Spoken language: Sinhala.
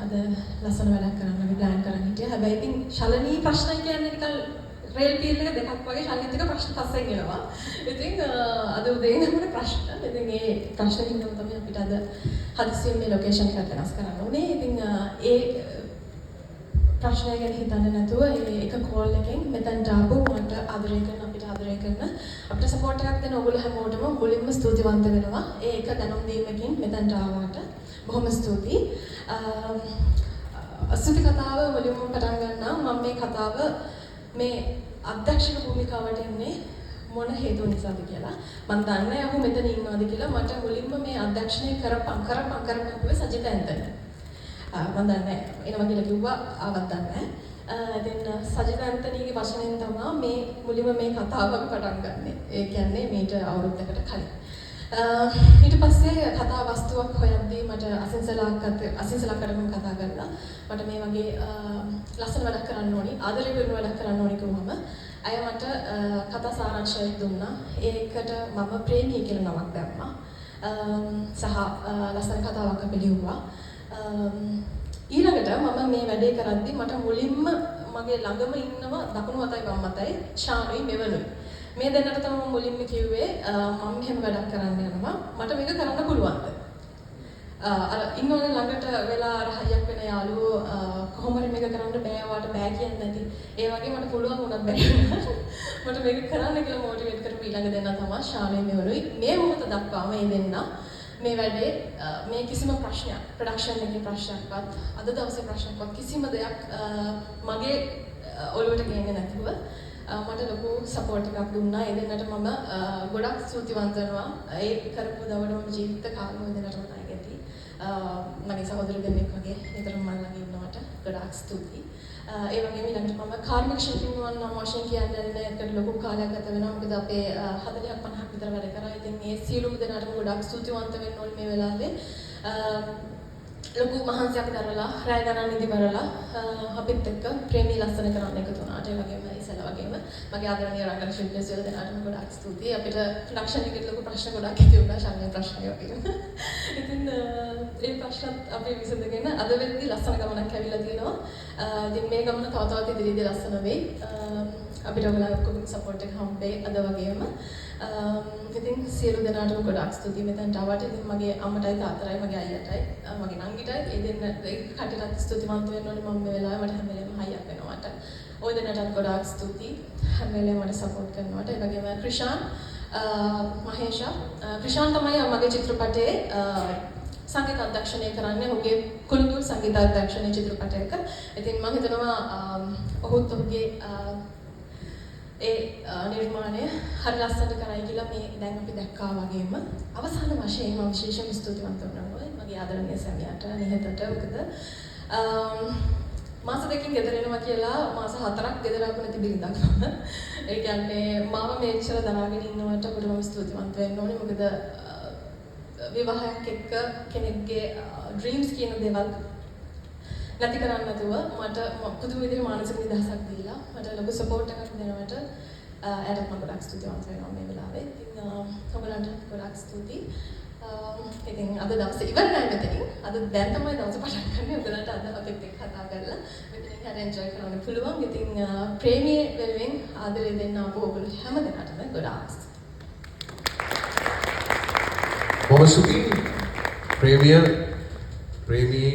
අද ලස්සන වැඩක් කරන්න අපි ප්ලෑන් කරන් හිටියා. හැබැයි ඉතින් ශලනී ප්‍රශ්න කියන්නේ නිකන් රේල් පීල් එක දෙකක් වගේ ශලනීත් එක ප්‍රශ්න පස්සෙන් එනවා. ඉතින් අද උදේ ඉඳන් ප්‍රශ්න. ඉතින් ඒ ප්‍රශ්න හින්දා තමයි අපිට අද හදිස්සියෙන් මේ ලොකේෂන් එක වෙනස් කරන්න උනේ. ඉතින් ඒ ප්‍රශ්නය ගැන හිතන්නේ නැතුව ඒක කෝල් එකෙන් මෙතනට ආපු මට ආදරය කරන අපිට ආදරය කරන අපිට සපෝට් එකක් දෙන ඔයගොල්ලෝ හැමෝටම මුලින්ම ස්තුතිවන්ත වෙනවා. ඒක දැනුම් දීමකින් මෙතනට ආවාට බොහොම ස්තුතියි. ස්තුති කතාව මුලින්ම පටන් ගන්නම්. මම මේ කතාව මේ අධ්‍යක්ෂක භූමිකාවට එන්නේ මොන හේතුව නිසාද කියලා. මම දන්නේ අහු මෙතන ඉන්නවාද කියලා. මට මුලින්ම මේ අධ්‍යක්ෂණය කරපන් කිව්වේ සජිත ඇන්තනි. මම දන්නේ එනවා කියලා කිව්වා ආවත් දන්නේ නැහැ. ඉතින් සජිත ඇන්තනීගේ වචනෙන් තමයි මේ මුලින්ම මේ කතාව අපි පටන් ගන්නෙ. ඒ කියන්නේ මීට අවුරුද්දකට කලින්. ඊට පස්සේ කතා වස්තුවක් හොයද්දී මට අසින්සලාකටම කතා කරලා මට මේ වගේ ලස්සන වැඩක් කරන්න ඕනි, ආදරය කරන වැඩක් කරන්න ඕනි කිව්වම අය මට කතා සාරාංශයක් දුන්නා. ඒකට මම ප්‍රේමී කියලා නමක් දැම්මා. සහ ලස්සන කතාවක් අපි ලිව්වා. ඊළඟට මම මේ වැඩේ කරද්දී මට මුලින්ම මගේ ළඟම ඉන්නව දකුණු අතයි වම් අතයි ශානුයි මෙවනුයි. මේ දෙන්නට තමයි මුලින්ම කිව්වේ මම මෙහෙම වැඩක් කරන්න යනවා මට මේක කරන්න පුළුවන්ද? අර ඉන්නෝනේ ළඟට වෙලා අර හයියක් වෙන යාළුවෝ කොහොම හරි මේක කරන්න බෑ වාට බෑ කියන්නේ නැති. ඒ වගේ මට පුළුවන් වුණත් බැරි වුණා. මට මේක කරන්න කියලා මොටිවේට් කරපු ඊළඟ දෙන්නා තමයි ශානුයි මෙවනුයි. මේ මොහොත දක්වා මේ දෙන්නා මේ වැඩේ මේ කිසිම ප්‍රශ්නයක් ප්‍රොඩක්ෂන් එකේ ප්‍රශ්නයක්වත් අද දවසේ ප්‍රශ්නයක්වත් කිසිම දෙයක් මගේ ඔළුවට ගේන්නේ නැතුව මට ලොකු සපෝට් එකක් දුන්නා. ඒ දෙන්නට මම ගොඩක් ස්තුතිවන්ත වෙනවා. ඒ කරපු දවඩම ජීවිත කාලෙම දෙන්නටම නැගී මගේ සහෝදර දෙන්නෙක් වගේ නිතරම මම ළඟ ඉන්නවට ගොඩාක් ස්තුතියි. ඒ වගේම ඊළඟට මම කාර්මික ශිල්පිනිවන් නම් වශයෙන් කියන්නේ ඒකට ලොකු කාලයක් ගත වෙනවා. මොකද අපේ 40ක් 50ක් විතර වැඩ කරා. ඉතින් මේ සියලුම දෙනාටම ගොඩාක් ස්තුතිවන්ත වෙන්න ඕනේ මේ වෙලාවේ. ලොකු මහන්සියක් දරලා රැය ගණන් නිදි බරලා අපිත් එක්ක ප්‍රේමී ලස්සන කරන්න එකතු වුණාට ඒ වගේම ඉස්සෙල්ලා වගේම මගේ ආදරණීය රංගන ශිල්පිනිය සියලු දෙනාටම ගොඩාක් ස්තුතියි. අපිට ප්‍රොඩක්ෂන් එකේ ලොකු ප්‍රශ්න ගොඩක් ඇති වුණා ශාන්‍ය ප්‍රශ්න වගේ. ඉතින් ඒ ප්‍රශ්නත් අපි විසඳගෙන අද වෙද්දි ලස්සන ගමනක් ඇවිල්ලා තියෙනවා. ඉතින් මේ ගමන තව තවත් ඉදිරියේදී ලස්සන වෙයි. අපිට ඔයගොල්ලෝ ඔක්කොගේ සපෝට් එක හම්බෙයි අද වගේම. ඉතින් සියලු දෙනාටම ගොඩාක් ස්තුතියි මෙතනට ආවට. ඉතින් මගේ අම්මටයි තාත්තටයි මගේ අයියටයි මගේ නංගිටයි ඒ දෙන්න ඒ කටටත් ස්තුතිවන්ත වෙන්න ඕනේ. මම මේ වෙලාවේ මට හැම වෙලේම හයියක් වෙනවා මට. ඔය දෙන්නටත් ගොඩාක් ස්තුතියි හැම වෙලේම මට සපෝට් කරනවට. ඒ වගේම ක්‍රිෂාන් මහේෂා ක්‍රිෂාන් තමයි මගේ චිත්‍රපටයේ සංගීත අධ්‍යක්ෂණය කරන්නේ. ඔහුගේ කුළුතුල් සංගීත අධ්‍යක්ෂණයේ චිත්‍රපටයක. ඉතින් මම හිතනවා ඔහුත් ඔහුගේ ඒ නිර්මාණය හරි ලස්සනට කරයි කියලා මේ දැන් අපි දැක්කා වගේම අවසාන වශයෙන් මම විශේෂම ස්තුතිවන්ත වෙනවා මගේ ආදරණීය සැමියාට නිහතට. මොකද මාස දෙකකින් ගෙදර එනවා කියලා මාස 4ක් ගෙදර ආපු නැති බිරිඳක් මම. ඒ කියන්නේ මාව මේච්චර දරාගෙන ඉන්නවට ඔබට මම ස්තුතිවන්ත වෙන්න ඕනේ. මොකද විවාහයක් එක්ක කෙනෙක්ගේ ඩ්‍රීම්ස් කියන දේවල් නැති කරන්නේ නැතුව මට පුදුම විදිහේ මානසික නිදහසක් දීලා මට ලොකු සපෝට් එකක් දෙනවට එයාට මම ගොඩක් ස්තුතිවන්ත වෙනවා මේ වෙලාවේ. ඉතින් ඔයගලන්ට ගොඩක් ස්තුතියි. ඉතින් අද දවසේ ඉවරයි මෙතනින්. අද දැන් තමයි දවස පටන් ගන්න. ඔයගලන්ට අද අපිත් එක්ක කතා කරලා මෙතනින් හරි එන්ජොයි කරන්න පුළුවන්. ඉතින් ප්‍රේමී වෙනුවෙන් ආදරය දෙන්න ආපු ඔයගොල්ලෝ හැම දෙනාටම ගොඩාක් ස්තුතියි. ප්‍රේමී